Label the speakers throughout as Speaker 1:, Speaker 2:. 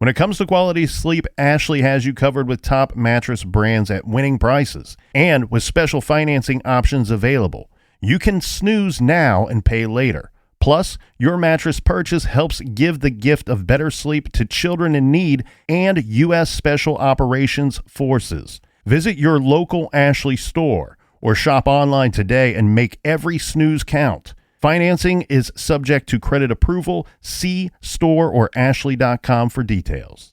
Speaker 1: When it comes to quality sleep, Ashley has you covered with top mattress brands at winning prices and with special financing options available. You can snooze now and pay later. Plus, your mattress purchase helps give the gift of better sleep to children in need and U.S. Special Operations Forces. Visit your local Ashley store or shop online today and make every snooze count. Financing is subject to credit approval. See store or ashley.com for details.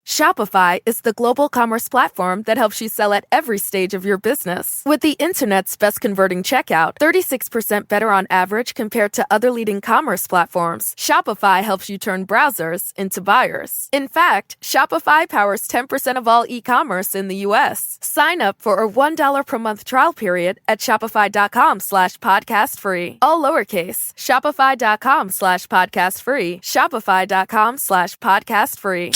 Speaker 2: Shopify is the global commerce platform that helps you sell at every stage of your business. With the internet's best converting checkout, 36% better on average compared to other leading commerce platforms, Shopify helps you turn browsers into buyers. In fact, Shopify powers 10% of all e-commerce in the U.S. Sign up for a $1 per month trial period at shopify.com/podcast free. All lowercase, shopify.com/podcast free, shopify.com/podcast free.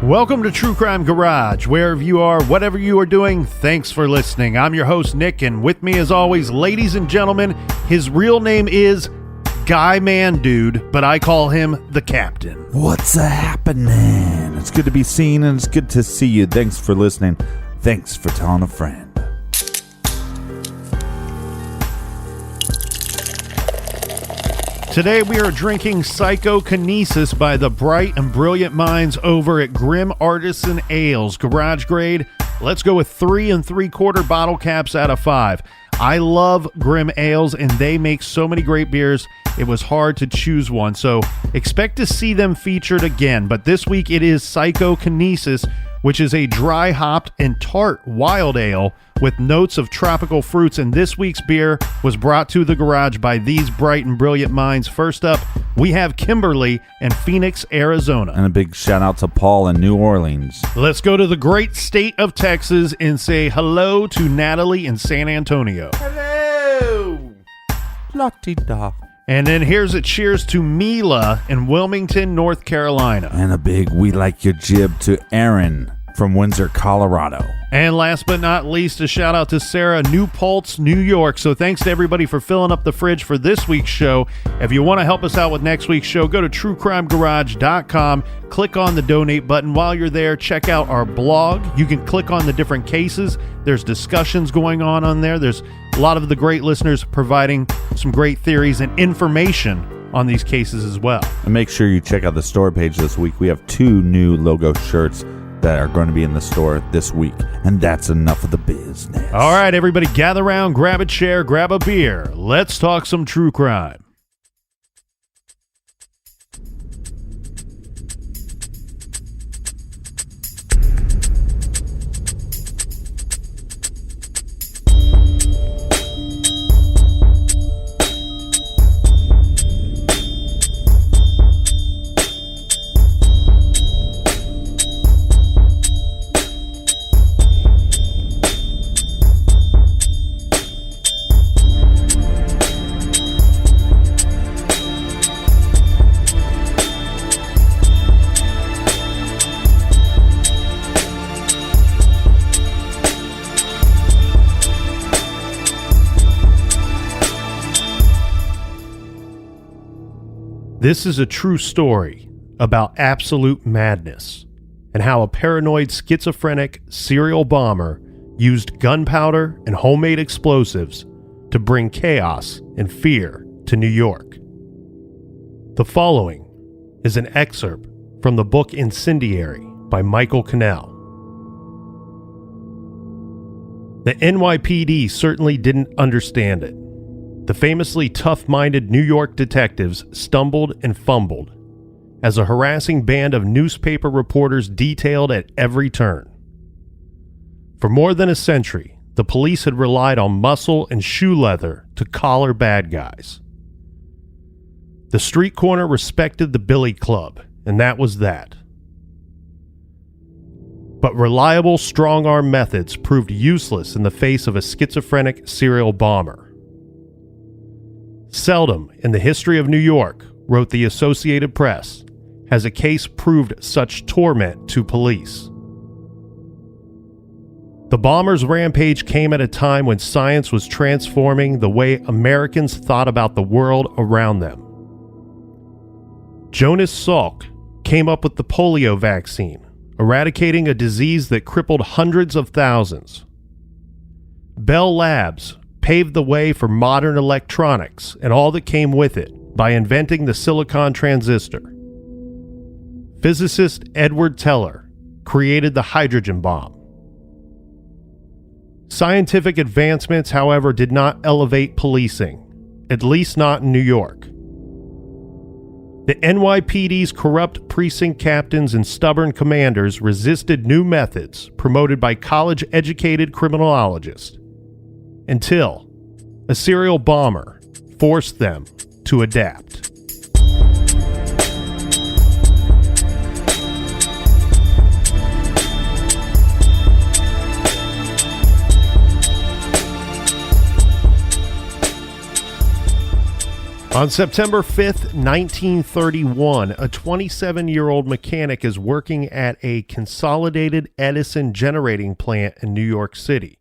Speaker 1: Welcome to True Crime Garage. Wherever you are, whatever you are doing, thanks for listening. I'm your host, Nick, and with me as always, ladies and gentlemen, his real name is Guy Man Dude, but I call him the Captain.
Speaker 3: What's happening? It's good to be seen and it's good to see you. Thanks for listening. Thanks for telling a friend.
Speaker 1: Today we are drinking Psychokinesis by the bright and brilliant minds over at Grimm Artisan Ales. Garage grade. Let's go with 3 3/4 bottle caps out of 5. I love Grimm Ales and they make so many great beers. It was hard to choose one, so expect to see them featured again. But this week it is Psychokinesis, which is a dry hopped and tart wild ale with notes of tropical fruits, and this week's beer was brought to the garage by these bright and brilliant minds. First up, we have Kimberly in Phoenix, Arizona.
Speaker 3: And a big shout out to Paul in New Orleans.
Speaker 1: Let's go to the great state of Texas and say hello to Natalie in San Antonio.
Speaker 3: Hello! La-ti-da.
Speaker 1: And then here's a cheers to Mila in Wilmington, North Carolina.
Speaker 3: And a big we like your jib to Aaron from Windsor, Colorado.
Speaker 1: And last but not least, a shout out to Sarah, New Paltz, New York. So thanks to everybody for filling up the fridge for this week's show. If you want to help us out with next week's show, go to truecrimegarage.com, click on the donate button. While you're there, check out our blog. You can click on the different cases. There's discussions going on there. There's a lot of the great listeners providing some great theories and information on these cases as well.
Speaker 3: And make sure you check out the store page this week. We have 2 new logo shirts that are going to be in the store this week. And that's enough of the business.
Speaker 1: All right, everybody, gather around, grab a chair, grab a beer. Let's talk some true crime. This is a true story about absolute madness and how a paranoid schizophrenic serial bomber used gunpowder and homemade explosives to bring chaos and fear to New York. The following is an excerpt from the book Incendiary by Michael Cannell. The NYPD certainly didn't understand it. The famously tough-minded New York detectives stumbled and fumbled as a harassing band of newspaper reporters detailed at every turn. For more than a century, the police had relied on muscle and shoe leather to collar bad guys. The street corner respected the billy club, and that was that. But reliable strong-arm methods proved useless in the face of a schizophrenic serial bomber. Seldom in the history of New York, wrote the Associated Press, has a case proved such torment to police. The bomber's rampage came at a time when science was transforming the way Americans thought about the world around them. Jonas Salk came up with the polio vaccine, eradicating a disease that crippled hundreds of thousands. Bell Labs paved the way for modern electronics and all that came with it by inventing the silicon transistor. Physicist Edward Teller created the hydrogen bomb. Scientific advancements, however, did not elevate policing, at least not in New York. The NYPD's corrupt precinct captains and stubborn commanders resisted new methods promoted by college-educated criminologists until a serial bomber forced them to adapt. On September 5th, 1931, a 27-year-old mechanic is working at a Consolidated Edison generating plant in New York City.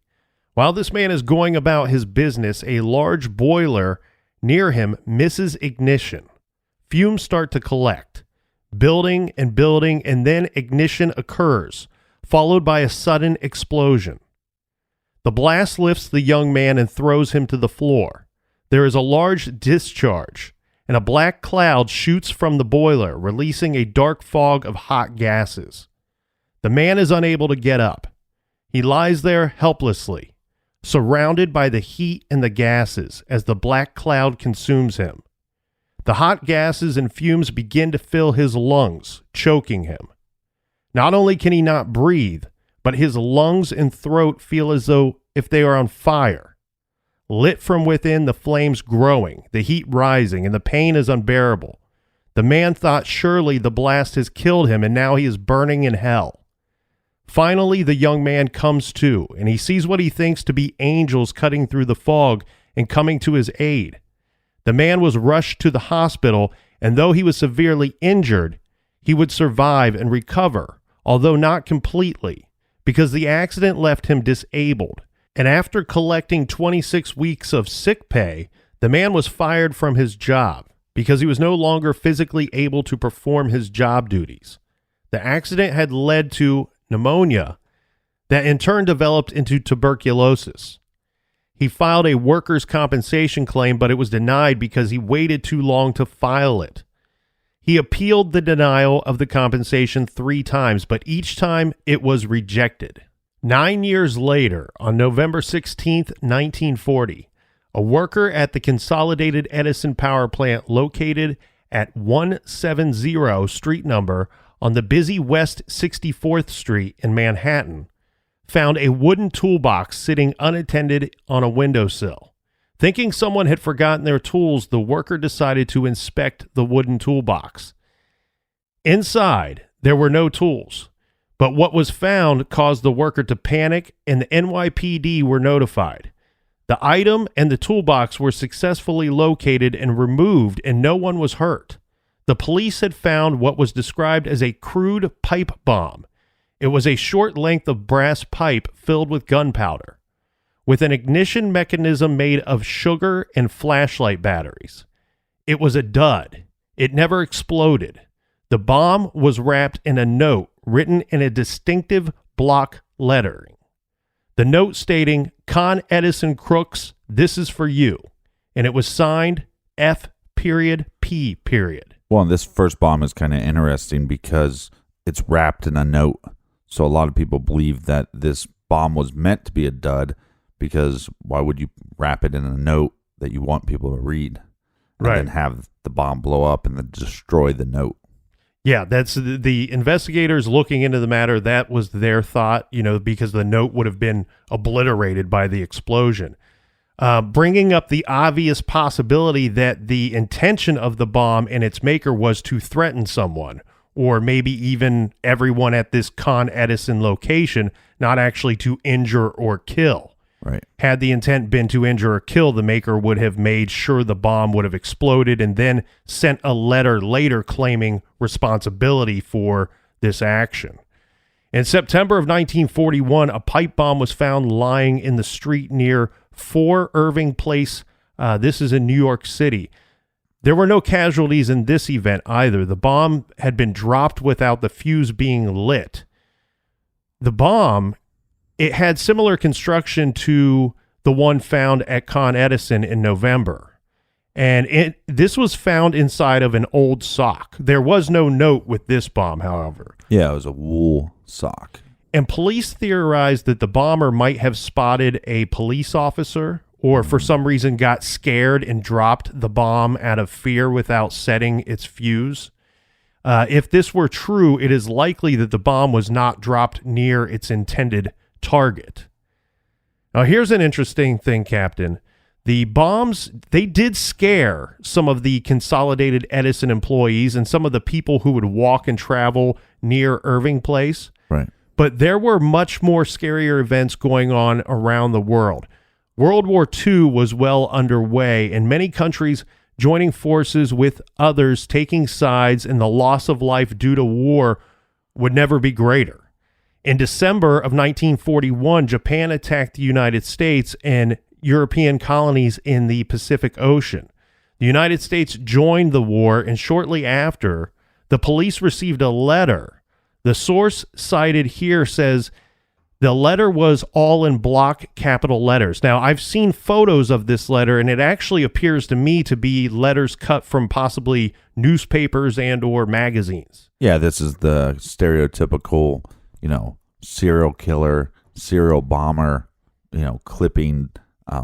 Speaker 1: While this man is going about his business, a large boiler near him misses ignition. Fumes start to collect, building, and then ignition occurs, followed by a sudden explosion. The blast lifts the young man and throws him to the floor. There is a large discharge, and a black cloud shoots from the boiler, releasing a dark fog of hot gases. The man is unable to get up. He lies there helplessly, surrounded by the heat and the gases as the black cloud consumes him. The hot gases and fumes begin to fill his lungs, choking him. Not only can he not breathe, but his lungs and throat feel as though if they are on fire. Lit from within, the flames growing, the heat rising, and the pain is unbearable. The man thought surely the blast has killed him, and now he is burning in hell. Finally, the young man comes to, and he sees what he thinks to be angels cutting through the fog and coming to his aid. The man was rushed to the hospital, and though he was severely injured, he would survive and recover, although not completely, because the accident left him disabled. And after collecting 26 weeks of sick pay, the man was fired from his job because he was no longer physically able to perform his job duties. The accident had led to pneumonia that in turn developed into tuberculosis. He filed a workers' compensation claim, but it was denied because he waited too long to file it. He appealed the denial of the compensation 3 times, but each time it was rejected. 9 years later, on November 16th, 1940, a worker at the Consolidated Edison power plant located at 170 street number on the busy West 64th Street in Manhattan found a wooden toolbox sitting unattended on a windowsill. Thinking someone had forgotten their tools, the worker decided to inspect the wooden toolbox. Inside, there were no tools. But what was found caused the worker to panic, and the NYPD were notified. The item and the toolbox were successfully located and removed, and no one was hurt. The police had found what was described as a crude pipe bomb. It was a short length of brass pipe filled with gunpowder, with an ignition mechanism made of sugar and flashlight batteries. It was a dud. It never exploded. The bomb was wrapped in a note written in a distinctive block lettering. The note stating, "Con Edison crooks, this is for you." And it was signed F.P.
Speaker 3: Well, and this first bomb is kind of interesting because it's wrapped in a note. So a lot of people believe that this bomb was meant to be a dud because why would you wrap it in a note that you want people to read and then have the bomb blow up and then destroy the note?
Speaker 1: Yeah, that's the investigators looking into the matter. That was their thought, because the note would have been obliterated by the explosion. Bringing up the obvious possibility that the intention of the bomb and its maker was to threaten someone, or maybe even everyone at this Con Edison location, not actually to injure or kill.
Speaker 3: Right.
Speaker 1: Had the intent been to injure or kill, the maker would have made sure the bomb would have exploded and then sent a letter later claiming responsibility for this action. In September of 1941, a pipe bomb was found lying in the street near 4 Irving Place. This is in New York City. There were no casualties in this event either. The bomb had been dropped without the fuse being lit. The bomb, it had similar construction to the one found at Con Edison in November. And this was found inside of an old sock. There was no note with this bomb, however.
Speaker 3: Yeah, it was a wool sock.
Speaker 1: And police theorized that the bomber might have spotted a police officer or for some reason got scared and dropped the bomb out of fear without setting its fuse. If this were true, it is likely that the bomb was not dropped near its intended target. Now, here's an interesting thing, Captain. The bombs, they did scare some of the Consolidated Edison employees and some of the people who would walk and travel near Irving Place.
Speaker 3: Right.
Speaker 1: But there were much more scarier events going on around the world. World War II was well underway, and many countries joining forces with others taking sides, and the loss of life due to war would never be greater. In December of 1941, Japan attacked the United States and European colonies in the Pacific Ocean. The United States joined the war, and shortly after, the police received a letter. The source cited here says the letter was all in block capital letters. Now, I've seen photos of this letter, and it actually appears to me to be letters cut from possibly newspapers and or magazines.
Speaker 3: Yeah, this is the stereotypical, serial killer, serial bomber, clipping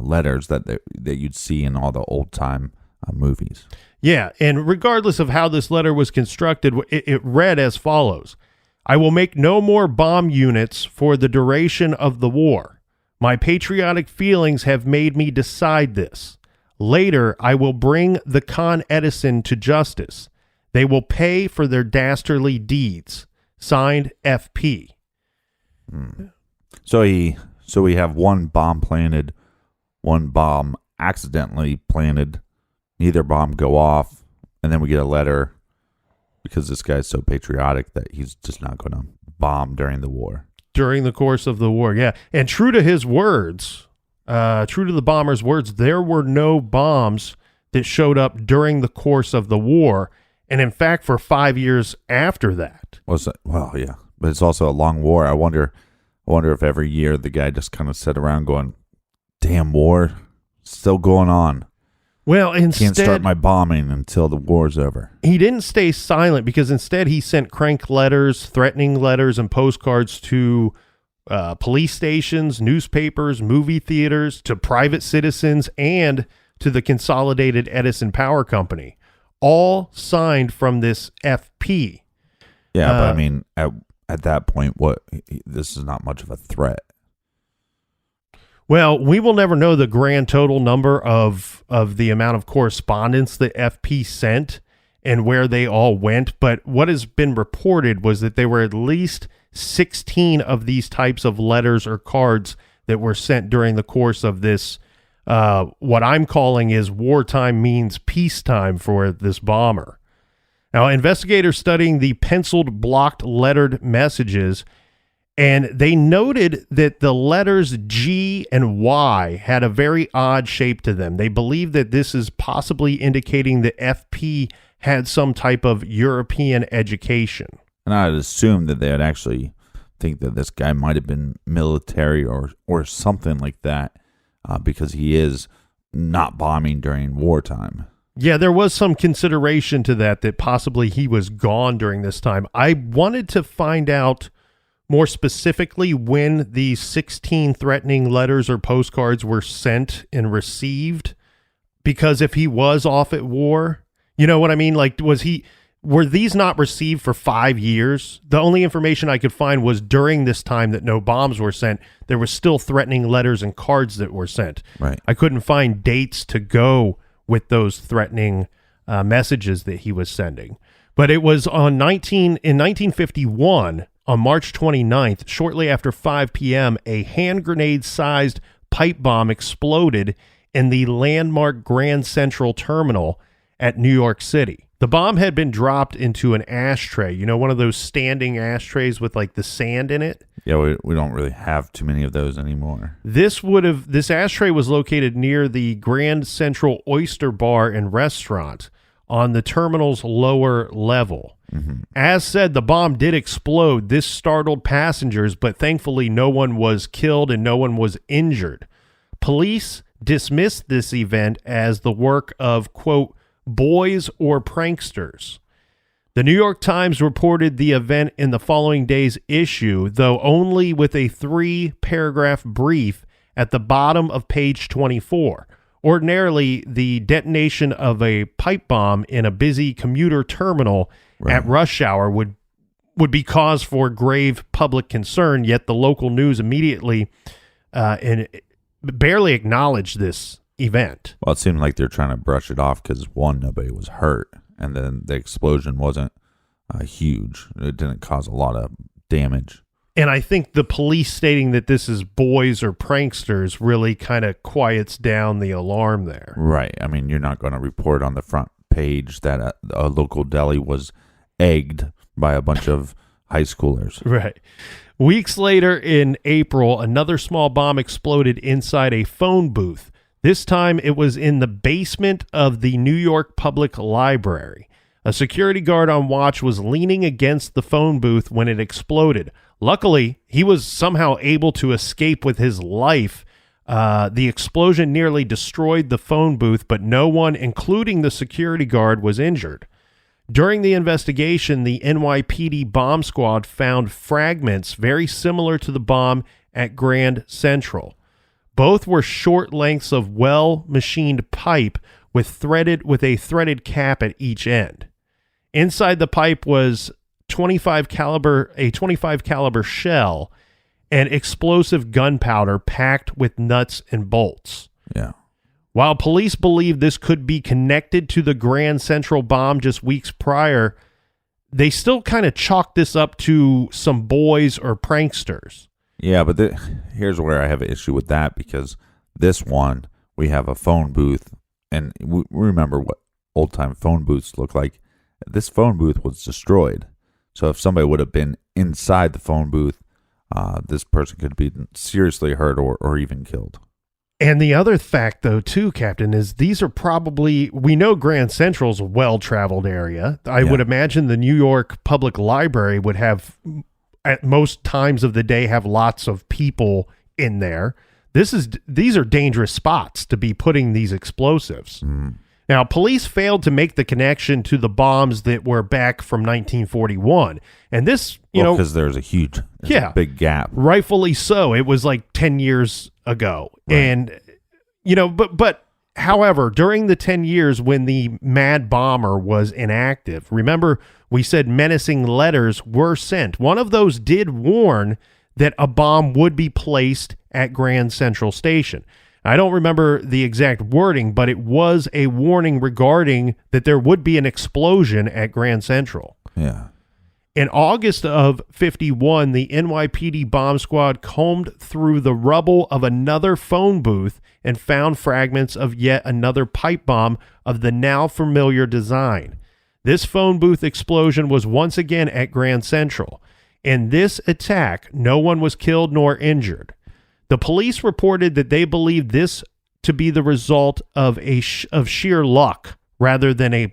Speaker 3: letters that you'd see in all the old-time movies.
Speaker 1: Yeah, and regardless of how this letter was constructed, it read as follows. I will make no more bomb units for the duration of the war. My patriotic feelings have made me decide this. Later, I will bring the Con Edison to justice. They will pay for their dastardly deeds. Signed, FP.
Speaker 3: So we have one bomb planted, one bomb accidentally planted, neither bomb go off, and then we get a letter because this guy's so patriotic that he's just not going to bomb during the war.
Speaker 1: During the course of the war, yeah. And true to his words, true to the bomber's words, there were no bombs that showed up during the course of the war. And in fact, for 5 years after that.
Speaker 3: Well, yeah. But it's also a long war. I wonder if every year the guy just kind of sat around going, damn war, still going on.
Speaker 1: Well, instead,
Speaker 3: can't start my bombing until the war's over.
Speaker 1: He didn't stay silent because instead he sent crank letters, threatening letters, and postcards to police stations, newspapers, movie theaters, to private citizens, and to the Consolidated Edison Power Company, all signed from this FP.
Speaker 3: Yeah, but I mean, at that point, this is not much of a threat.
Speaker 1: Well, we will never know the grand total number of the amount of correspondence that FP sent and where they all went, but what has been reported was that there were at least 16 of these types of letters or cards that were sent during the course of this, what I'm calling is wartime means peacetime for this bomber. Now, investigators studying the penciled blocked lettered messages, and they noted that the letters G and Y had a very odd shape to them. They believe that this is possibly indicating that FP had some type of European education.
Speaker 3: And I'd assume that they'd actually think that this guy might have been military or something like that, because he is not bombing during wartime.
Speaker 1: Yeah, there was some consideration to that possibly he was gone during this time. I wanted to find out more specifically when these 16 threatening letters or postcards were sent and received, because if he was off at war, you know what I mean? Like, was he were these not received for 5 years? The only information I could find was during this time that no bombs were sent, there was still threatening letters and cards that were sent.
Speaker 3: Right.
Speaker 1: I couldn't find dates to go with those threatening messages that he was sending. But it was in 1951, on March 29th, shortly after 5 p.m., a hand grenade-sized pipe bomb exploded in the landmark Grand Central Terminal at New York City. The bomb had been dropped into an ashtray, one of those standing ashtrays with like the sand in it.
Speaker 3: Yeah, we don't really have too many of those anymore.
Speaker 1: This ashtray was located near the Grand Central Oyster Bar and Restaurant on the terminal's lower level. Mm-hmm. As said, the bomb did explode. This startled passengers, but thankfully no one was killed and no one was injured. Police dismissed this event as the work of, quote, boys or pranksters. The New York Times reported the event in the following day's issue, though only with a 3-paragraph brief at the bottom of page 24. Ordinarily, the detonation of a pipe bomb in a busy commuter terminal at rush hour would be cause for grave public concern, yet the local news immediately and barely acknowledged this event.
Speaker 3: Well, it seemed like they're trying to brush it off because, one, nobody was hurt, and then the explosion wasn't huge. It didn't cause a lot of damage.
Speaker 1: And I think the police stating that this is boys or pranksters really kind of quiets down the alarm there.
Speaker 3: Right. I mean, you're not going to report on the front page that a local deli was egged by a bunch of high schoolers.
Speaker 1: Right. Weeks later in April, another small bomb exploded inside a phone booth. This time it was in the basement of the New York Public Library. A security guard on watch was leaning against the phone booth when it exploded. Luckily, he was somehow able to escape with his life. The explosion nearly destroyed the phone booth, but no one, including the security guard, was injured. During the investigation, the NYPD bomb squad found fragments very similar to the bomb at Grand Central. Both were short lengths of well-machined pipe with a threaded cap at each end. Inside the pipe was a 25 caliber shell and explosive gunpowder packed with nuts and bolts.
Speaker 3: Yeah.
Speaker 1: While police believe this could be connected to the Grand Central bomb just weeks prior, they still kind of chalked this up to some boys or pranksters.
Speaker 3: Yeah, but here's where I have an issue with that, because this one, we have a phone booth, and we remember what old-time phone booths look like. This phone booth was destroyed. So if somebody would have been inside the phone booth, this person could be seriously hurt or even killed.
Speaker 1: And the other fact, though, too, Captain, is these are probably, we know Grand Central's a well-traveled area. I would imagine the New York Public Library would have, at most times of the day, have lots of people in there. These are dangerous spots to be putting these explosives. Mm. Now, police failed to make the connection to the bombs that were back from 1941. And this,
Speaker 3: because there's a big gap.
Speaker 1: Rightfully so. It was like 10 years ago. Right. And, but however, during the 10 years when the Mad Bomber was inactive, remember we said menacing letters were sent. One of those did warn that a bomb would be placed at Grand Central Station. I don't remember the exact wording, but it was a warning regarding that there would be an explosion at Grand Central.
Speaker 3: Yeah.
Speaker 1: In August of 51, the NYPD bomb squad combed through the rubble of another phone booth and found fragments of yet another pipe bomb of the now familiar design. This phone booth explosion was once again at Grand Central. In this attack, no one was killed nor injured. The police reported that they believed this to be the result of of sheer luck rather than a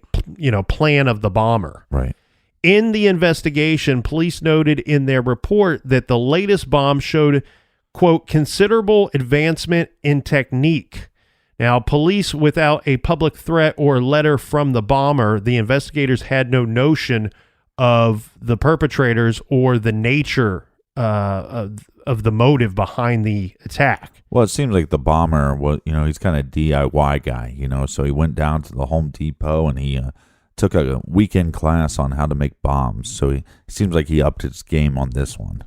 Speaker 1: plan of the bomber.
Speaker 3: Right.
Speaker 1: In the investigation, police noted in their report that the latest bomb showed, quote, considerable advancement in technique. Now, police, without a public threat or letter from the bomber, the investigators had no notion of the perpetrators or the nature of the motive behind the attack.
Speaker 3: Well, it seems like the bomber was, he's kind of DIY guy, so he went down to the Home Depot and he took a weekend class on how to make bombs, so he seems like he upped his game on this one.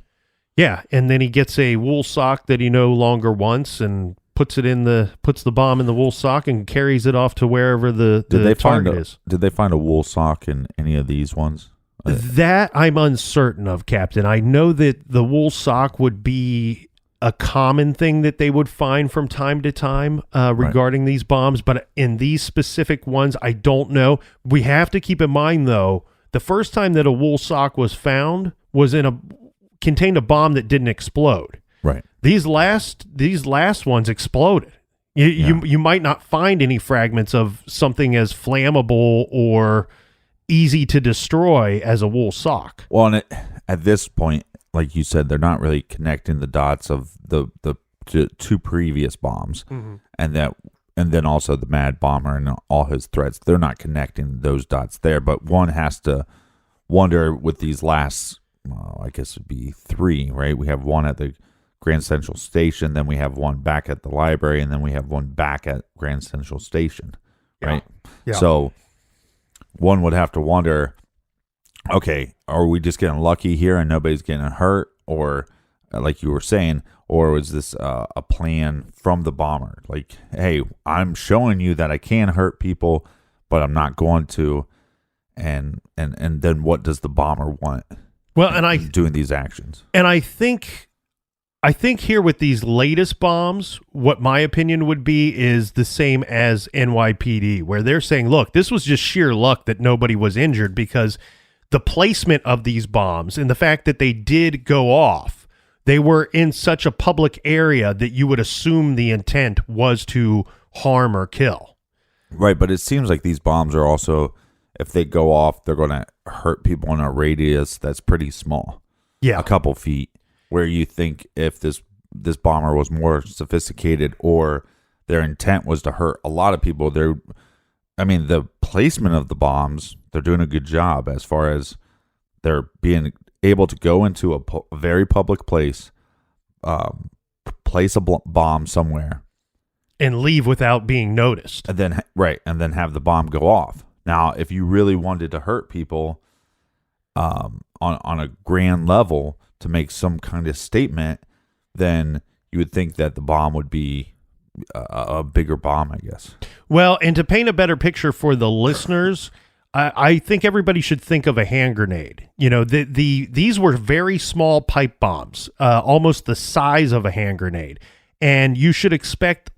Speaker 1: Yeah, and then he gets a wool sock that he no longer wants and puts the bomb in the wool sock and carries it off to wherever the target is.
Speaker 3: Did they find a wool sock in any of these ones?
Speaker 1: That I'm uncertain of, Captain. I know that the wool sock would be a common thing that they would find from time to time regarding these bombs, but in these specific ones, I don't know. We have to keep in mind, though, the first time that a wool sock was found was contained a bomb that didn't explode.
Speaker 3: Right.
Speaker 1: These last ones exploded. You might not find any fragments of something as flammable or easy to destroy as a wool sock.
Speaker 3: Well, and at this point, like you said, they're not really connecting the dots of the two previous bombs, and then also the Mad Bomber and all his threats. They're not connecting those dots there, but one has to wonder with these last, I guess it'd be 3, right? We have one at the Grand Central Station, then we have one back at the library, and then we have one back at Grand Central Station, right?
Speaker 1: Yeah.
Speaker 3: So one would have to wonder, okay, are we just getting lucky here and nobody's getting hurt? Or, like you were saying, or was this a plan from the bomber? Like, hey, I'm showing you that I can hurt people, but I'm not going to. And then what does the bomber want?
Speaker 1: Well, and
Speaker 3: doing these actions.
Speaker 1: And I think here with these latest bombs, what my opinion would be is the same as NYPD, where they're saying, look, this was just sheer luck that nobody was injured because the placement of these bombs and the fact that they did go off, they were in such a public area that you would assume the intent was to harm or kill.
Speaker 3: Right, but it seems like these bombs are also, if they go off, they're going to hurt people in a radius that's pretty small.
Speaker 1: Yeah.
Speaker 3: A couple feet. Where you think if this bomber was more sophisticated or their intent was to hurt a lot of people, the placement of the bombs, they're doing a good job as far as they're being able to go into a very public place, place a bomb somewhere,
Speaker 1: and leave without being noticed.
Speaker 3: And then have the bomb go off. Now, if you really wanted to hurt people on a grand level, to make some kind of statement, then you would think that the bomb would be a bigger bomb, I guess.
Speaker 1: Well, and to paint a better picture for the listeners, I think everybody should think of a hand grenade. You know, these were very small pipe bombs, almost the size of a hand grenade, and you should expect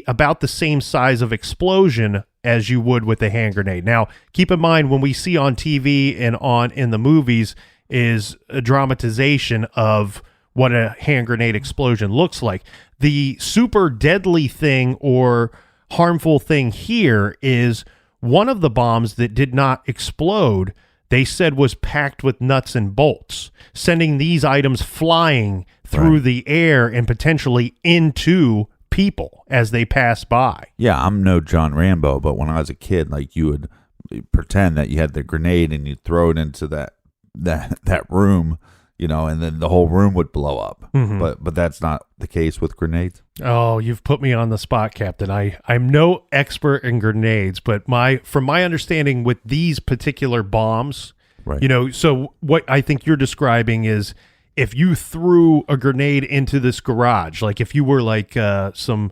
Speaker 1: about the same size of explosion as you would with a hand grenade. Now, keep in mind when we see on TV and in the movies is a dramatization of what a hand grenade explosion looks like. The super deadly thing or harmful thing here is one of the bombs that did not explode, they said was packed with nuts and bolts, sending these items flying through the air and potentially into people as they pass by.
Speaker 3: Yeah, I'm no John Rambo, but when I was a kid, like you would pretend that you had the grenade and you'd throw it into that room, you know, and then the whole room would blow up. Mm-hmm. But that's not the case with grenades.
Speaker 1: Oh, you've put me on the spot, Captain. I'm no expert in grenades, but from my understanding with these particular bombs,
Speaker 3: right.
Speaker 1: You know, so what I think you're describing is if you threw a grenade into this garage, like if you were like some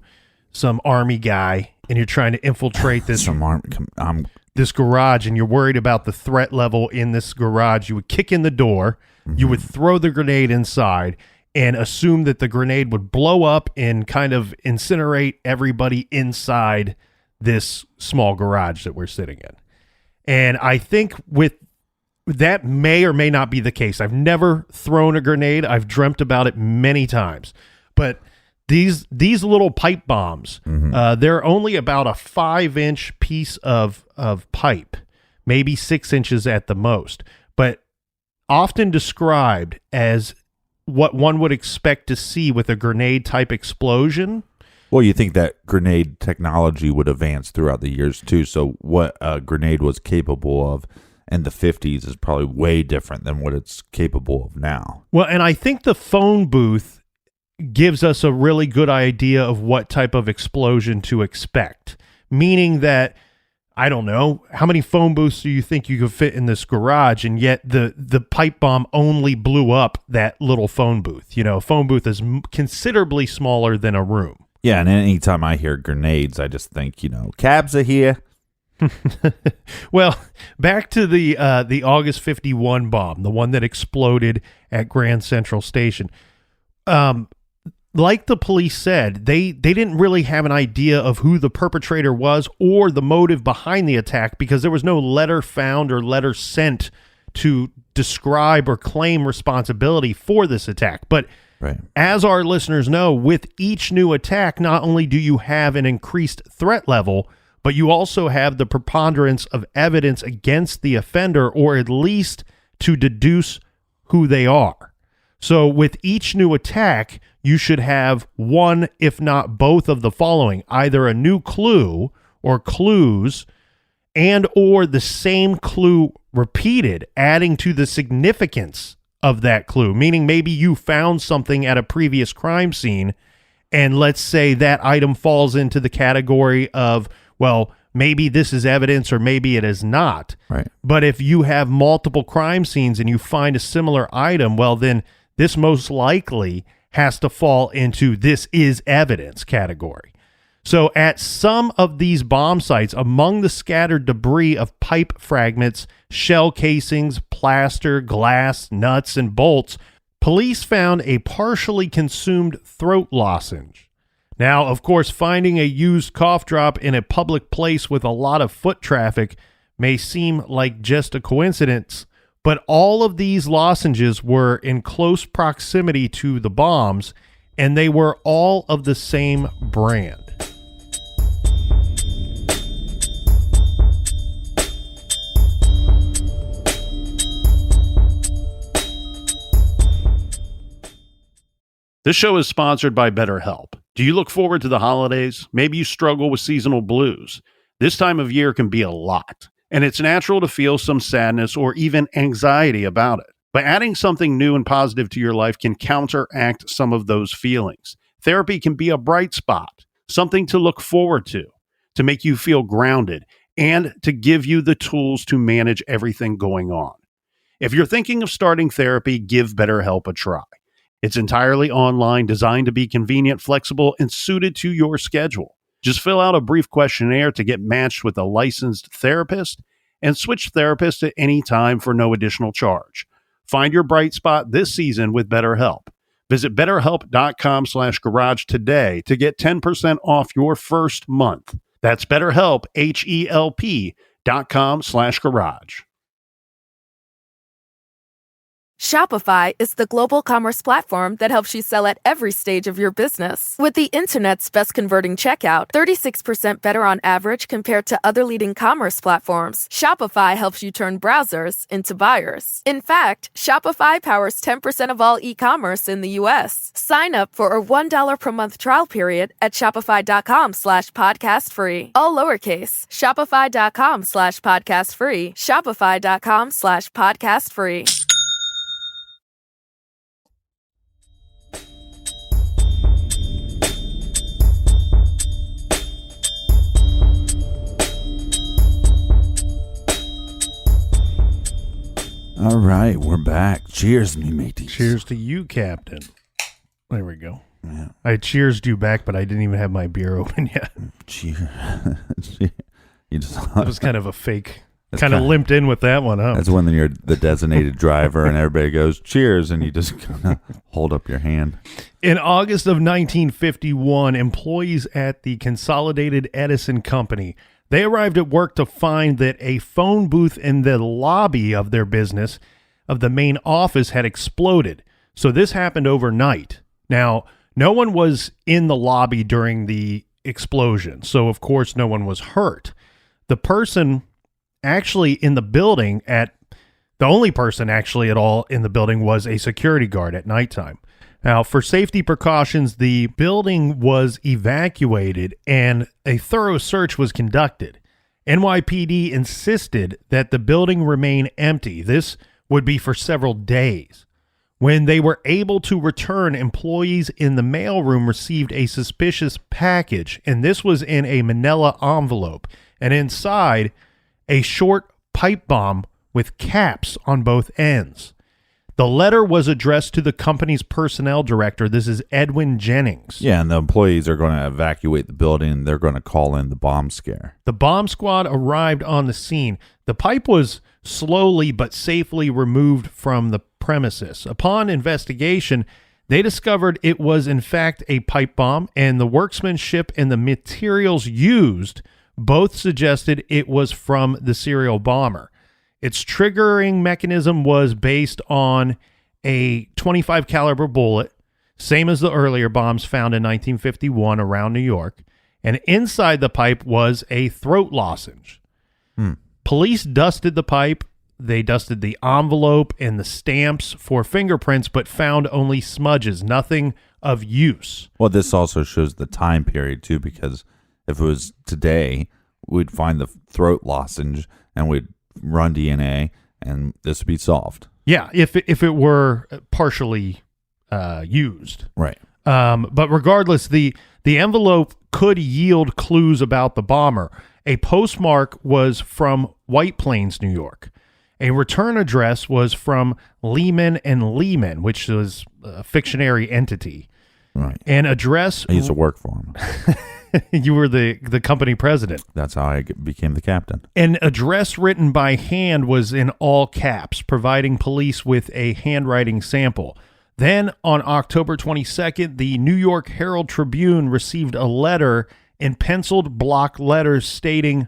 Speaker 1: army guy and you're trying to infiltrate this this garage and you're worried about the threat level in this garage, you would kick in the door, you would throw the grenade inside and assume that the grenade would blow up and kind of incinerate everybody inside this small garage that we're sitting in. And I think that may or may not be the case. I've never thrown a grenade. I've dreamt about it many times. But these little pipe bombs, they're only about a 5-inch piece of pipe, maybe 6 inches at the most, but often described as what one would expect to see with a grenade type explosion.
Speaker 3: Well, you think that grenade technology would advance throughout the years too. So what a grenade was capable of in the 50s is probably way different than what it's capable of now.
Speaker 1: Well, and I think the phone booth gives us a really good idea of what type of explosion to expect, meaning that I don't know, how many phone booths do you think you could fit in this garage? And yet the pipe bomb only blew up that little phone booth. You know, a phone booth is considerably smaller than a room.
Speaker 3: Yeah, and anytime I hear grenades, I just think, cabs are here.
Speaker 1: Well, back to the August 51 bomb, the one that exploded at Grand Central Station. Like the police said, they didn't really have an idea of who the perpetrator was or the motive behind the attack because there was no letter found or letter sent to describe or claim responsibility for this attack. But
Speaker 3: right.
Speaker 1: As our listeners know, with each new attack, not only do you have an increased threat level, but you also have the preponderance of evidence against the offender, or at least to deduce who they are. So with each new attack, you should have one, if not both of the following: either a new clue or clues, and or the same clue repeated, adding to the significance of that clue. Meaning maybe you found something at a previous crime scene, and let's say that item falls into the category of, well, maybe this is evidence or maybe it is not.
Speaker 3: Right.
Speaker 1: But if you have multiple crime scenes and you find a similar item, well, then this most likely has to fall into this is evidence category. So at some of these bomb sites, among the scattered debris of pipe fragments, shell casings, plaster, glass, nuts, and bolts, police found a partially consumed throat lozenge. Now, of course, finding a used cough drop in a public place with a lot of foot traffic may seem like just a coincidence, but all of these lozenges were in close proximity to the bombs, and they were all of the same brand. This show is sponsored by BetterHelp. Do you look forward to the holidays? Maybe you struggle with seasonal blues. This time of year can be a lot, and it's natural to feel some sadness or even anxiety about it. But adding something new and positive to your life can counteract some of those feelings. Therapy can be a bright spot, something to look forward to make you feel grounded, and to give you the tools to manage everything going on. If you're thinking of starting therapy, give BetterHelp a try. It's entirely online, designed to be convenient, flexible, and suited to your schedule. Just fill out a brief questionnaire to get matched with a licensed therapist and switch therapists at any time for no additional charge. Find your bright spot this season with BetterHelp. Visit BetterHelp.com/garage today to get 10% off your first month. That's BetterHelp, HELP.com/garage.
Speaker 2: Shopify is the global commerce platform that helps you sell at every stage of your business. With the internet's best converting checkout, 36% better on average compared to other leading commerce platforms, Shopify helps you turn browsers into buyers. In fact, Shopify powers 10% of all e-commerce in the U.S. Sign up for a $1 per month trial period at shopify.com/podcastfree. All lowercase, shopify.com/podcastfree, shopify.com/podcastfree.
Speaker 3: All right, we're back. Cheers, me mateys.
Speaker 1: Cheers to you, Captain. There we go.
Speaker 3: Yeah.
Speaker 1: I cheersed you back, but I didn't even have my beer open yet.
Speaker 3: Cheers. You just
Speaker 1: It was kind of a fake. Kind of limped in with that one, huh?
Speaker 3: That's when you're the designated driver and everybody goes, cheers, and you just kind of hold up your hand.
Speaker 1: In August of 1951, employees at the Consolidated Edison Company, they arrived at work to find that a phone booth in the lobby of their business, of the main office, had exploded. So this happened overnight. Now, no one was in the lobby during the explosion, so of course no one was hurt. The person actually in the building the only person actually at all in the building was a security guard at nighttime. Now, for safety precautions, the building was evacuated and a thorough search was conducted. NYPD insisted that the building remain empty. This would be for several days. When they were able to return, employees in the mailroom received a suspicious package, and this was in a manila envelope, and inside a short pipe bomb with caps on both ends. The letter was addressed to the company's personnel director. This is Edwin Jennings.
Speaker 3: Yeah, and the employees are going to evacuate the building. They're going to call in the bomb scare.
Speaker 1: The bomb squad arrived on the scene. The pipe was slowly but safely removed from the premises. Upon investigation, they discovered it was in fact a pipe bomb, and the workmanship and the materials used both suggested it was from the serial bomber. Its triggering mechanism was based on a 25 caliber bullet, same as the earlier bombs found in 1951 around New York, and inside the pipe was a throat lozenge. Police dusted the pipe. They dusted the envelope and the stamps for fingerprints, but found only smudges, nothing of use.
Speaker 3: Well, this also shows the time period, too, because if it was today, we'd find the throat lozenge and we'd run DNA, and this would be solved.
Speaker 1: Yeah, if it were partially used.
Speaker 3: Right.
Speaker 1: But regardless, the envelope could yield clues about the bomber. A postmark was from White Plains, New York. A return address was from Lehman and Lehman, which was a fictionary entity.
Speaker 3: Right.
Speaker 1: An address...
Speaker 3: I used to work for him.
Speaker 1: You were the company president.
Speaker 3: That's how I became the captain.
Speaker 1: An address written by hand was in all caps, providing police with a handwriting sample. Then, on October 22nd, the New York Herald Tribune received a letter in penciled block letters stating,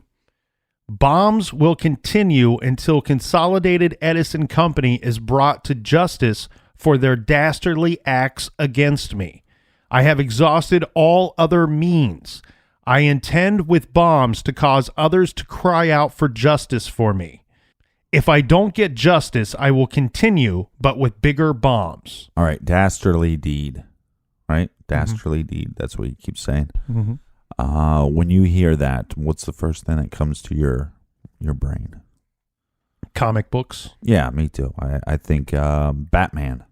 Speaker 1: "Bombs will continue until Consolidated Edison Company is brought to justice for their dastardly acts against me. I have exhausted all other means. I intend with bombs to cause others to cry out for justice for me. If I don't get justice, I will continue, but with bigger bombs."
Speaker 3: All right, dastardly deed, right? Dastardly deed. That's what you keep saying.
Speaker 1: Mm-hmm.
Speaker 3: When you hear that, what's the first thing that comes to your brain?
Speaker 1: Comic books.
Speaker 3: Yeah, me too. I think Batman.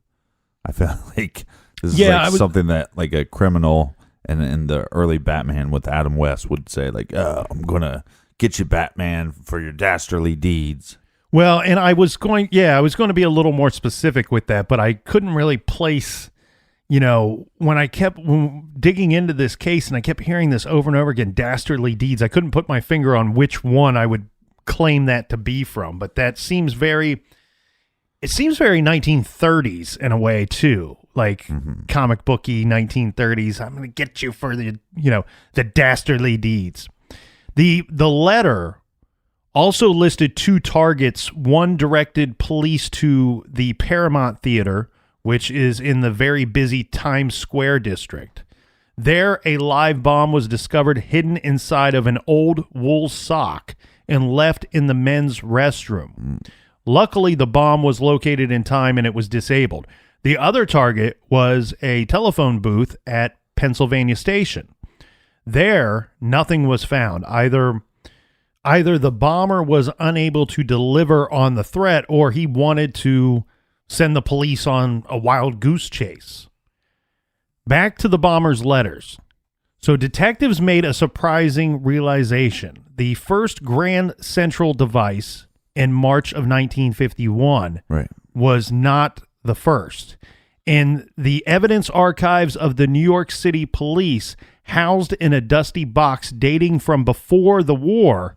Speaker 3: I feel like this is something that like a criminal in the early Batman with Adam West would say, like, I'm going to get you, Batman, for your dastardly deeds.
Speaker 1: Well, and I was going to be a little more specific with that, but I couldn't really place, when I kept digging into this case and I kept hearing this over and over again, dastardly deeds, I couldn't put my finger on which one I would claim that to be from, but that seems very 1930s in a way too, like comic booky 1930s. I'm going to get you for the dastardly deeds. The letter also listed two targets. One directed police to the Paramount Theater, which is in the very busy Times Square district. There, a live bomb was discovered hidden inside of an old wool sock and left in the men's restroom. Luckily, the bomb was located in time and it was disabled. The other target was a telephone booth at Pennsylvania Station. There, nothing was found. Either the bomber was unable to deliver on the threat, or he wanted to send the police on a wild goose chase. Back to the bomber's letters. So detectives made a surprising realization. The first Grand Central device in March of 1951 was not the first. In the evidence archives of the New York City Police, housed in a dusty box dating from before the war,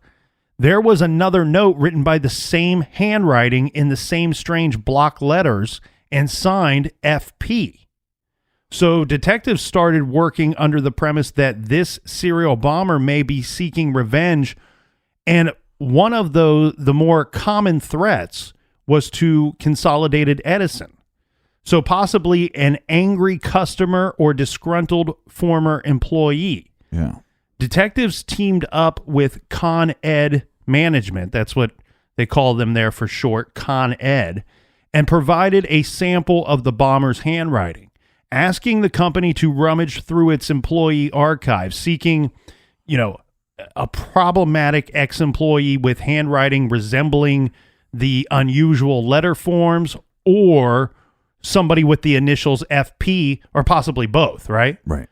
Speaker 1: there was another note written by the same handwriting in the same strange block letters and signed FP. So detectives started working under the premise that this serial bomber may be seeking revenge, and one of the more common threats was to Consolidated Edison. So possibly an angry customer or disgruntled former employee.
Speaker 3: Yeah.
Speaker 1: Detectives teamed up with Con Ed Management, that's what they call them there for short, Con Ed, and provided a sample of the bomber's handwriting, asking the company to rummage through its employee archives, seeking, a problematic ex-employee with handwriting resembling the unusual letter forms, or somebody with the initials FP or possibly both, right?
Speaker 3: Right.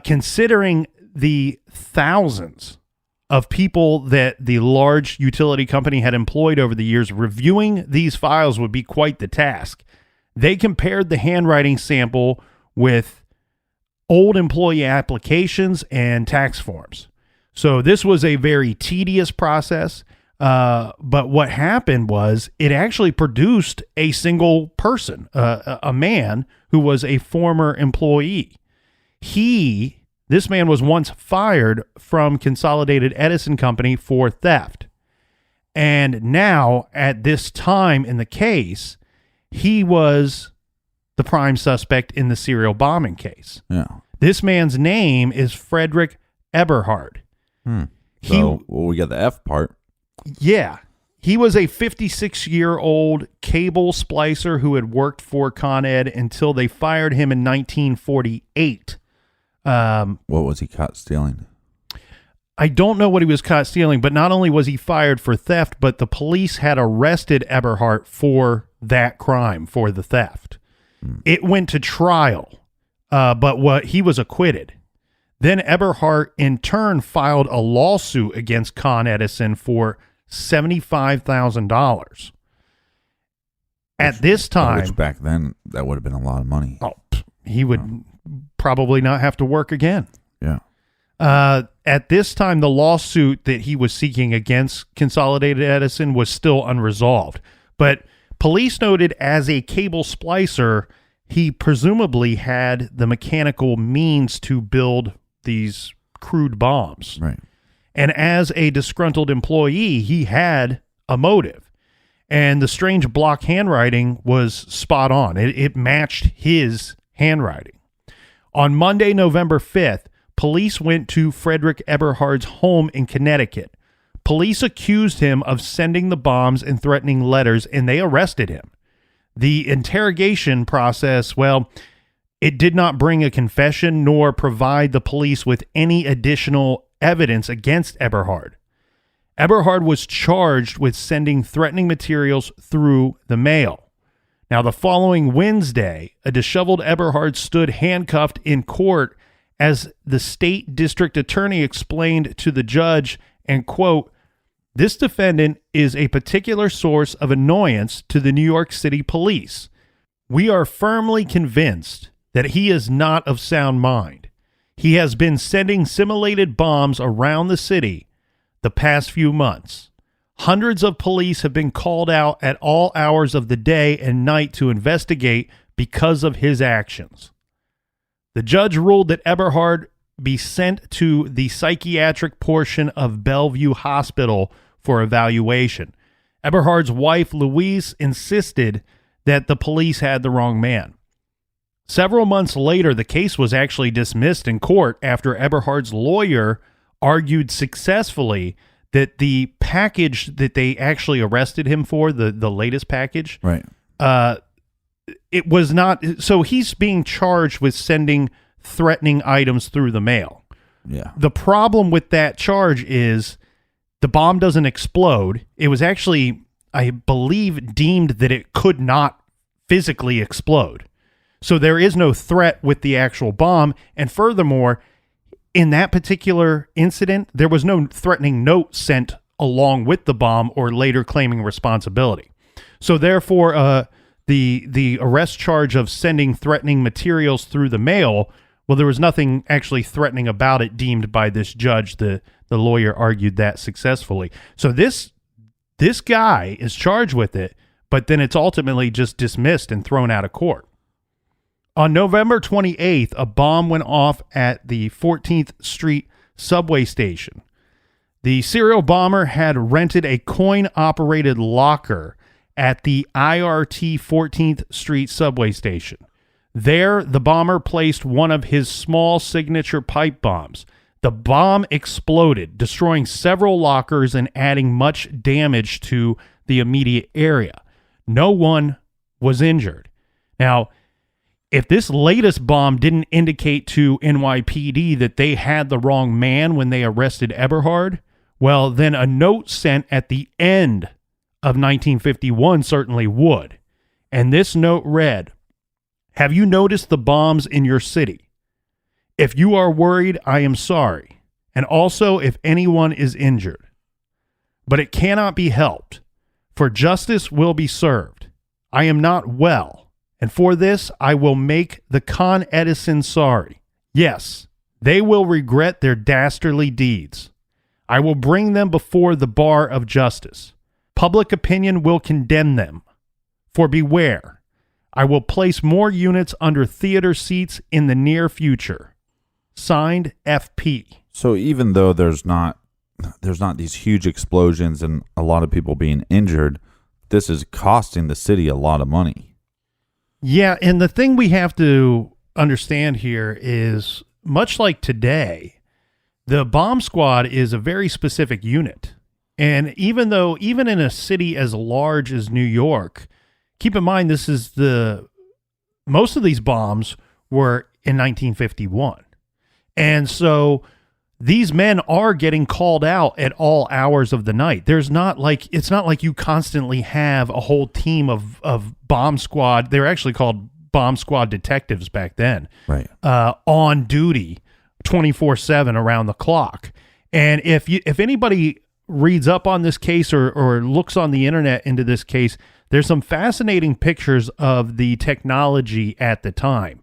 Speaker 1: Considering the thousands of people that the large utility company had employed over the years, reviewing these files would be quite the task. They compared the handwriting sample with old employee applications and tax forms. So this was a very tedious process. But what happened was it actually produced a single person, a man who was a former employee. This man was once fired from Consolidated Edison Company for theft. And now, at this time in the case, he was the prime suspect in the serial bombing case.
Speaker 3: Yeah.
Speaker 1: This man's name is Frederick Eberhard.
Speaker 3: So, we got the F part.
Speaker 1: Yeah. He was a 56-year-old cable splicer who had worked for Con Ed until they fired him in 1948.
Speaker 3: What was he caught stealing?
Speaker 1: I don't know what he was caught stealing, but not only was he fired for theft, but the police had arrested Eberhard for that crime, for the theft. It went to trial, but he was acquitted. Then Eberhard, in turn, filed a lawsuit against Con Edison for $75,000. At this time...
Speaker 3: Which back then, that would have been a lot of money.
Speaker 1: Oh, he would probably not have to work again.
Speaker 3: Yeah.
Speaker 1: At this time, the lawsuit that he was seeking against Consolidated Edison was still unresolved. But police noted as a cable splicer, he presumably had the mechanical means to build these crude bombs.
Speaker 3: Right.
Speaker 1: And as a disgruntled employee, he had a motive. And the strange block handwriting was spot on. It matched his handwriting. On Monday, November 5th, police went to Frederick Eberhard's home in Connecticut. Police accused him of sending the bombs and threatening letters, and they arrested him. The interrogation process, well, it did not bring a confession nor provide the police with any additional evidence against Eberhard. Eberhard was charged with sending threatening materials through the mail. Now, the following Wednesday, a disheveled Eberhard stood handcuffed in court as the state district attorney explained to the judge, and quote, "This defendant is a particular source of annoyance to the New York City police. We are firmly convinced that he is not of sound mind. He has been sending simulated bombs around the city the past few months. Hundreds of police have been called out at all hours of the day and night to investigate because of his actions." The judge ruled that Eberhard be sent to the psychiatric portion of Bellevue Hospital for evaluation. Eberhard's wife, Louise, insisted that the police had the wrong man. Several months later, the case was actually dismissed in court after Eberhard's lawyer argued successfully that the package that they actually arrested him for, the latest package,
Speaker 3: right?
Speaker 1: It was not. So he's being charged with sending threatening items through the mail.
Speaker 3: Yeah.
Speaker 1: The problem with that charge is the bomb doesn't explode. It was actually, I believe, deemed that it could not physically explode. So there is no threat with the actual bomb. And furthermore, in that particular incident, there was no threatening note sent along with the bomb or later claiming responsibility. So therefore, the arrest charge of sending threatening materials through the mail, well, there was nothing actually threatening about it deemed by this judge. The lawyer argued that successfully. So this guy is charged with it, but then it's ultimately just dismissed and thrown out of court. On November 28th, a bomb went off at the 14th Street subway station. The serial bomber had rented a coin-operated locker at the IRT 14th Street subway station. There, the bomber placed one of his small signature pipe bombs. The bomb exploded, destroying several lockers and adding much damage to the immediate area. No one was injured. Now, if this latest bomb didn't indicate to NYPD that they had the wrong man when they arrested Eberhard, well, then a note sent at the end of 1951 certainly would. And this note read, Have you noticed the bombs in your city? If you are worried, I am sorry. And also if anyone is injured. But it cannot be helped, for justice will be served. I am not well, and for this I will make the Con Edison sorry. Yes, they will regret their dastardly deeds. I will bring them before the bar of justice. Public opinion will condemn them. For beware, I will place more units under theater seats in the near future. Signed, FP.
Speaker 3: So even though there's not these huge explosions and a lot of people being injured, this is costing the city a lot of money.
Speaker 1: Yeah, and the thing we have to understand here is, much like today, the bomb squad is a very specific unit. And even in a city as large as New York, keep in mind most of these bombs were in 1951. And so these men are getting called out at all hours of the night. It's not like you constantly have a whole team of bomb squad. They were actually called bomb squad detectives back then,
Speaker 3: right?
Speaker 1: On duty 24/7 around the clock. And if anybody reads up on this case or looks on the internet into this case, there's some fascinating pictures of the technology at the time.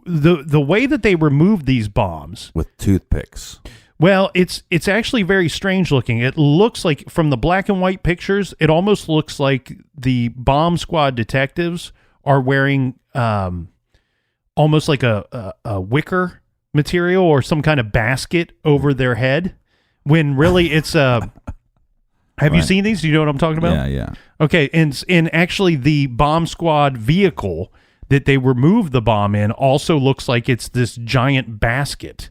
Speaker 1: The way that they removed these bombs
Speaker 3: with toothpicks.
Speaker 1: Well, it's actually very strange looking. It looks like, from the black and white pictures, it almost looks like the bomb squad detectives are wearing almost like a wicker material or some kind of basket over their head, when really it's a... Have you seen these? Do you know what I'm talking about?
Speaker 3: Yeah.
Speaker 1: Okay, and actually the bomb squad vehicle that they removed the bomb in also looks like it's this giant basket,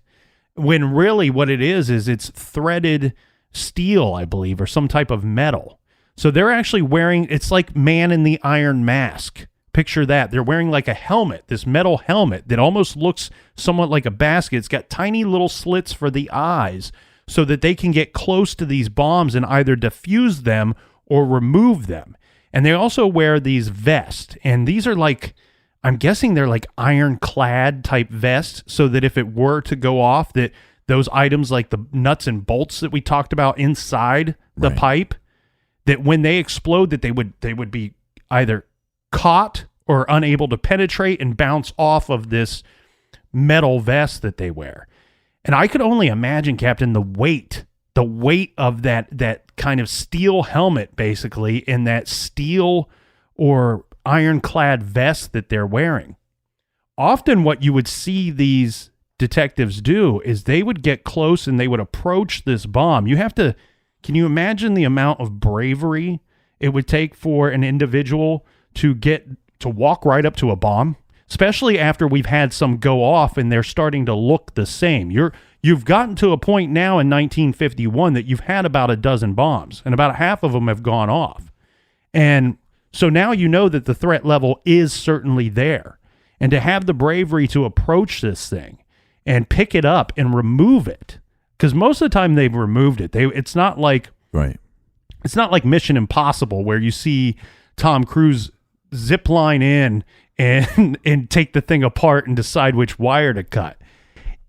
Speaker 1: when really what it is it's threaded steel, I believe, or some type of metal. So they're actually wearing, it's like Man in the Iron Mask. Picture that. They're wearing like a helmet, this metal helmet that almost looks somewhat like a basket. It's got tiny little slits for the eyes so that they can get close to these bombs and either defuse them or remove them. And they also wear these vests, and these are like, I'm guessing they're like ironclad type vests, so that if it were to go off, that those items like the nuts and bolts that we talked about inside the pipe, that when they explode, that they would be either caught or unable to penetrate and bounce off of this metal vest that they wear. And I could only imagine, Captain, the weight of that kind of steel helmet, basically, and that steel or ironclad vest that they're wearing. Often what you would see these detectives do is they would get close and they would approach this bomb. Can you imagine the amount of bravery it would take for an individual to walk right up to a bomb, especially after we've had some go off and they're starting to look the same? You've gotten to a point now in 1951 that you've had about a dozen bombs, and about half of them have gone off. And so now you know that the threat level is certainly there. And to have the bravery to approach this thing and pick it up and remove it, because most of the time they've removed it. It's not like Mission Impossible where you see Tom Cruise zip line in and take the thing apart and decide which wire to cut.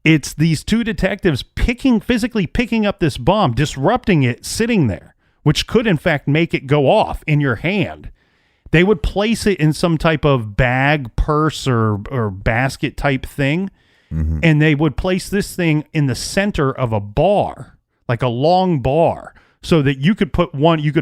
Speaker 1: It's these two detectives physically picking up this bomb, disrupting it, sitting there, which could in fact make it go off in your hand. They would place it in some type of bag, purse, or basket type thing, and they would place this thing in the center of a bar, like a long bar, so that you could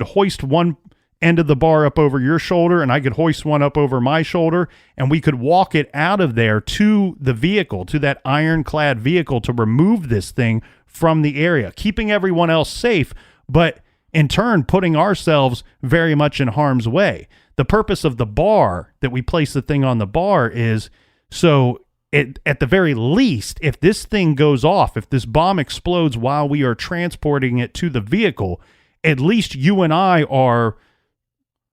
Speaker 1: hoist one end of the bar up over your shoulder, and I could hoist one up over my shoulder, and we could walk it out of there to the vehicle, to that ironclad vehicle, to remove this thing from the area, keeping everyone else safe, but in turn putting ourselves very much in harm's way. The purpose of the bar, that we place the thing on the bar, is so at the very least, if this thing goes off, if this bomb explodes while we are transporting it to the vehicle, at least you and I are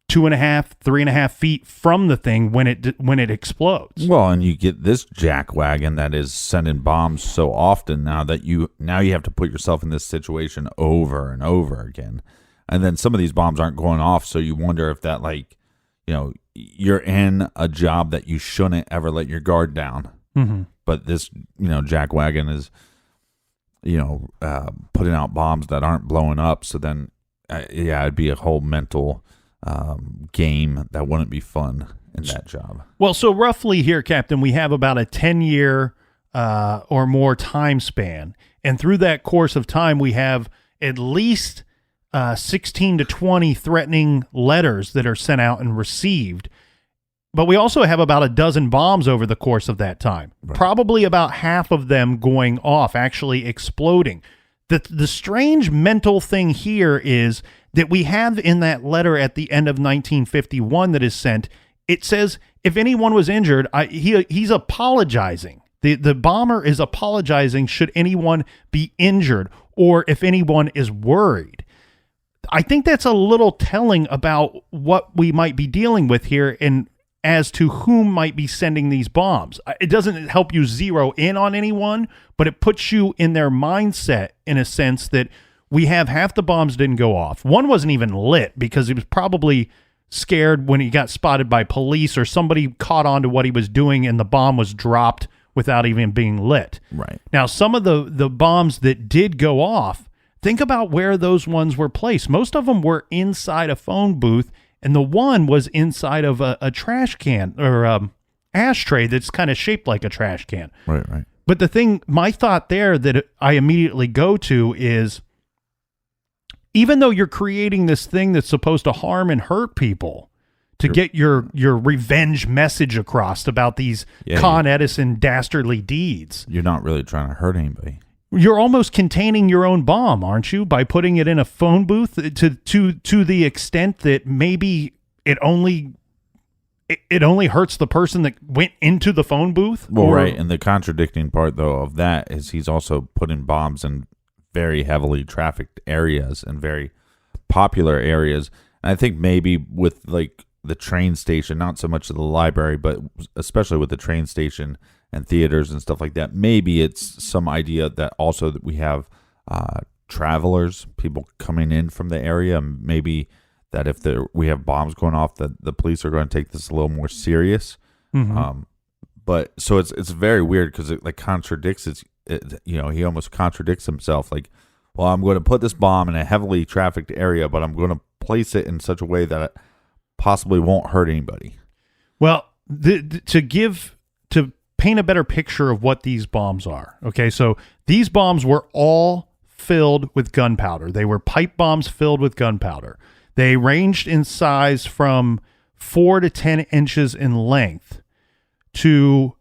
Speaker 1: 2.5, 3.5 feet from the thing when it explodes.
Speaker 3: Well, and you get this jackwagon that is sending bombs so often now that you have to put yourself in this situation over and over again. And then some of these bombs aren't going off, so you wonder if that, like, you're in a job that you shouldn't ever let your guard down.
Speaker 1: Mm-hmm.
Speaker 3: But this, jackwagon is, putting out bombs that aren't blowing up. So then, it'd be a whole mental game that wouldn't be fun in that job.
Speaker 1: Well, so roughly here, Captain, we have about a 10-year or more time span. And through that course of time, we have at least 16 to 20 threatening letters that are sent out and received. But we also have about a dozen bombs over the course of that time. Right. Probably about half of them going off, actually exploding. The strange mental thing here is that we have in that letter at the end of 1951 that is sent, it says if anyone was injured, he's apologizing. The bomber is apologizing should anyone be injured or if anyone is worried. I think that's a little telling about what we might be dealing with here and as to whom might be sending these bombs. It doesn't help you zero in on anyone, but it puts you in their mindset in a sense that we have half the bombs didn't go off. One wasn't even lit because he was probably scared when he got spotted by police or somebody caught on to what he was doing and the bomb was dropped without even being lit.
Speaker 3: Right.
Speaker 1: Now, some of the bombs that did go off, think about where those ones were placed. Most of them were inside a phone booth, and the one was inside of a trash can or ashtray that's kind of shaped like a trash can.
Speaker 3: Right.
Speaker 1: But my thought there that I immediately go to is, even though you're creating this thing that's supposed to harm and hurt people to get your revenge message across about these Con Edison dastardly deeds,
Speaker 3: you're not really trying to hurt anybody.
Speaker 1: You're almost containing your own bomb, aren't you, by putting it in a phone booth to the extent that maybe it only hurts the person that went into the phone booth?
Speaker 3: Well, right, and the contradicting part, though, of that is he's also putting bombs in very heavily trafficked areas and very popular areas. And I think maybe with, like, the train station, not so much of the library, but especially with the train station and theaters and stuff like that, maybe it's some idea that also that we have travelers, people coming in from the area, maybe that if we have bombs going off, that the police are going to take this a little more serious.
Speaker 1: Mm-hmm.
Speaker 3: But so it's very weird because it like contradicts he almost contradicts himself. Like, well, I'm going to put this bomb in a heavily trafficked area, but I'm going to place it in such a way that it possibly won't hurt anybody.
Speaker 1: Well, to paint a better picture of what these bombs are. Okay, so these bombs were all filled with gunpowder. They were pipe bombs filled with gunpowder. They ranged in size from 4 to 10 inches in length to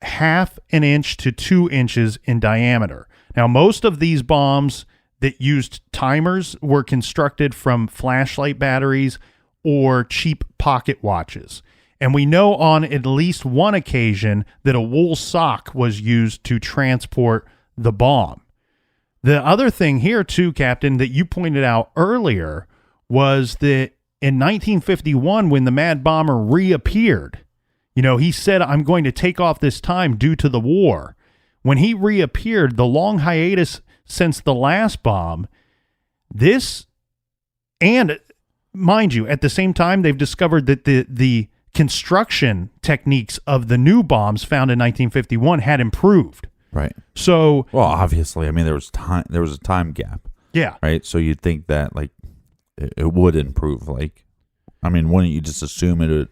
Speaker 1: half an inch to 2 inches in diameter. Now, most of these bombs that used timers were constructed from flashlight batteries or cheap pocket watches. And we know on at least one occasion that a wool sock was used to transport the bomb. The other thing here, too, Captain, that you pointed out earlier was that in 1951, when the Mad Bomber reappeared, he said, I'm going to take off this time due to the war. When he reappeared, the long hiatus since the last bomb, and mind you, at the same time, they've discovered that the construction techniques of the new bombs found in 1951 had improved.
Speaker 3: Right.
Speaker 1: So,
Speaker 3: well, obviously, I mean, there was a time gap.
Speaker 1: Yeah.
Speaker 3: Right. So you'd think that like it would improve. Like, I mean, wouldn't you just assume it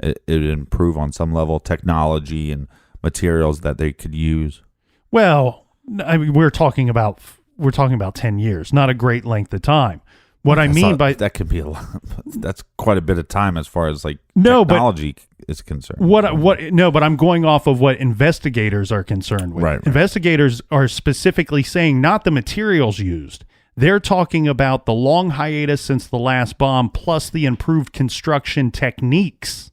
Speaker 3: would improve on some level, technology and materials that they could use?
Speaker 1: Well, I mean, we're talking about 10 years, not a great length of time. What I mean by
Speaker 3: that could be a lot. That's quite a bit of time as far as like technology is concerned.
Speaker 1: But I'm going off of what investigators are concerned with.
Speaker 3: Right.
Speaker 1: Investigators are specifically saying not the materials used. They're talking about the long hiatus since the last bomb plus the improved construction techniques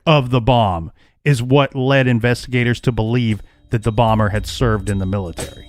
Speaker 1: of the bomb is what led investigators to believe that the bomber had served in the military.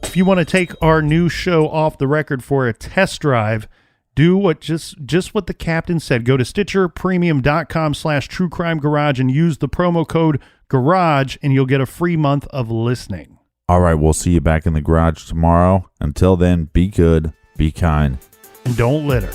Speaker 1: If you want to take our new show Off the Record for a test drive, do what just what the captain said. Go to StitcherPremium.com/TrueCrimeGarage and use the promo code GARAGE, and you'll get a free month of listening.
Speaker 3: All right, we'll see you back in the garage tomorrow. Until then, be good, be kind.
Speaker 1: And don't litter.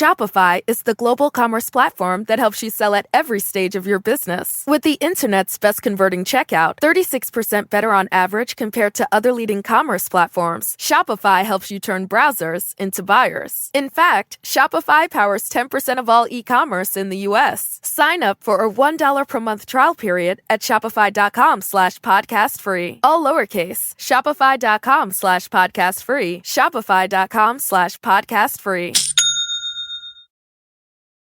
Speaker 2: Shopify is the global commerce platform that helps you sell at every stage of your business. With the internet's best converting checkout, 36% better on average compared to other leading commerce platforms, Shopify helps you turn browsers into buyers. In fact, Shopify powers 10% of all e-commerce in the U.S. Sign up for a $1 per month trial period at shopify.com/podcast free. All lowercase, shopify.com/podcast free, shopify.com/podcast free.